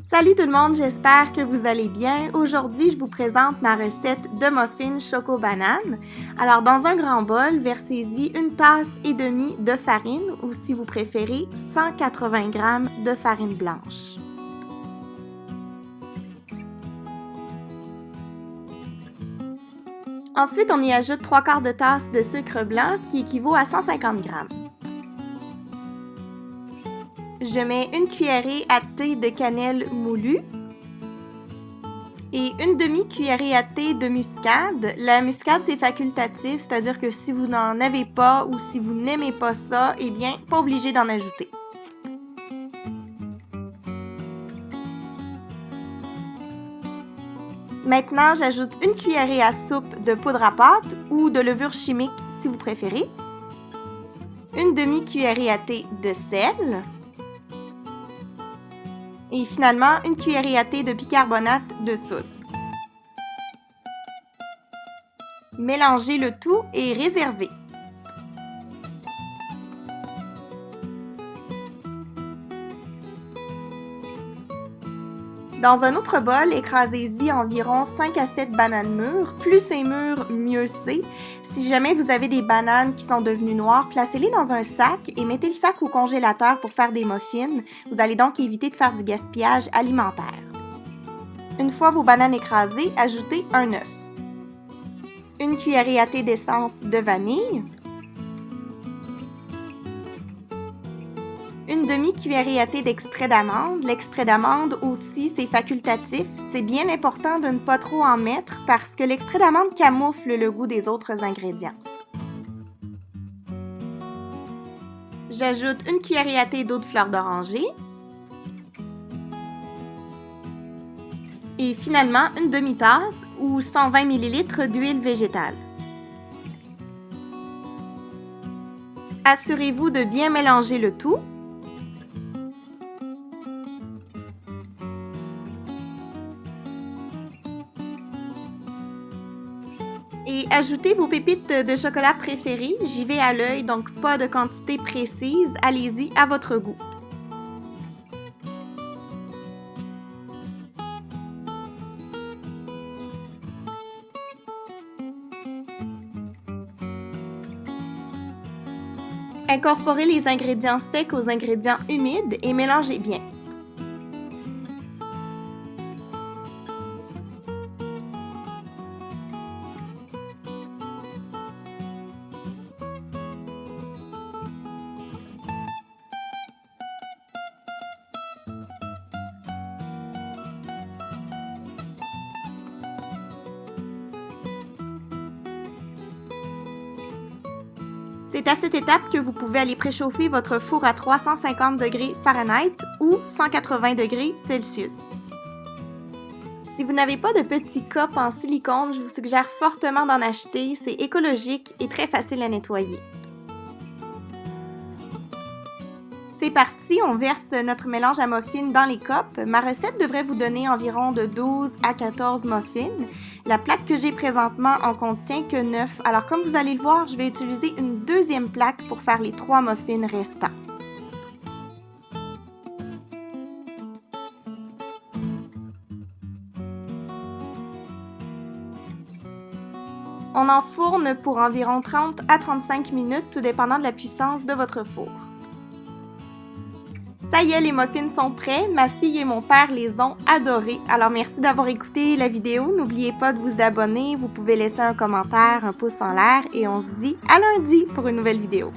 Salut tout le monde, j'espère que vous allez bien. Aujourd'hui, je vous présente ma recette de muffins choco-banane. Alors, dans un grand bol, versez-y 1,5 tasses de farine ou si vous préférez, 180 g de farine blanche. Ensuite, on y ajoute 3/4 de tasse de sucre blanc, ce qui équivaut à 150 g. Je mets une cuillerée à thé de cannelle moulue et une demi-cuillerée à thé de muscade. La muscade, c'est facultatif, c'est-à-dire que si vous n'en avez pas ou si vous n'aimez pas ça, eh bien, pas obligé d'en ajouter. Maintenant, j'ajoute une cuillerée à soupe de poudre à pâte ou de levure chimique si vous préférez, une demi-cuillerée à thé de sel, et finalement, une cuillerée à thé de bicarbonate de soude. Mélangez le tout et réservez. Dans un autre bol, écrasez-y environ 5 à 7 bananes mûres. Plus c'est mûr, mieux c'est. Si jamais vous avez des bananes qui sont devenues noires, placez-les dans un sac et mettez le sac au congélateur pour faire des muffins. Vous allez donc éviter de faire du gaspillage alimentaire. Une fois vos bananes écrasées, ajoutez un œuf, une cuillerée à thé d'essence de vanille, une demi-cuillerée à thé d'extrait d'amande. L'extrait d'amande aussi, c'est facultatif. C'est bien important de ne pas trop en mettre parce que l'extrait d'amande camoufle le goût des autres ingrédients. J'ajoute une cuillerée à thé d'eau de fleur d'oranger. Et finalement, une demi-tasse ou 120 ml d'huile végétale. Assurez-vous de bien mélanger le tout. Et ajoutez vos pépites de chocolat préférées. J'y vais à l'œil, donc pas de quantité précise. Allez-y à votre goût. Incorporez les ingrédients secs aux ingrédients humides et mélangez bien. C'est à cette étape que vous pouvez aller préchauffer votre four à 350 degrés Fahrenheit ou 180 degrés Celsius. Si vous n'avez pas de petits cups en silicone, je vous suggère fortement d'en acheter. C'est écologique et très facile à nettoyer. C'est parti, on verse notre mélange à muffins dans les cups. Ma recette devrait vous donner environ de 12 à 14 muffins. La plaque que j'ai présentement en contient que 9. Alors comme vous allez le voir, je vais utiliser une deuxième plaque pour faire les 3 muffins restants. On enfourne pour environ 30 à 35 minutes, tout dépendant de la puissance de votre four. Ça y est, les muffins sont prêts. Ma fille et mon père les ont adorés. Alors merci d'avoir écouté la vidéo. N'oubliez pas de vous abonner. Vous pouvez laisser un commentaire, un pouce en l'air et on se dit à lundi pour une nouvelle vidéo.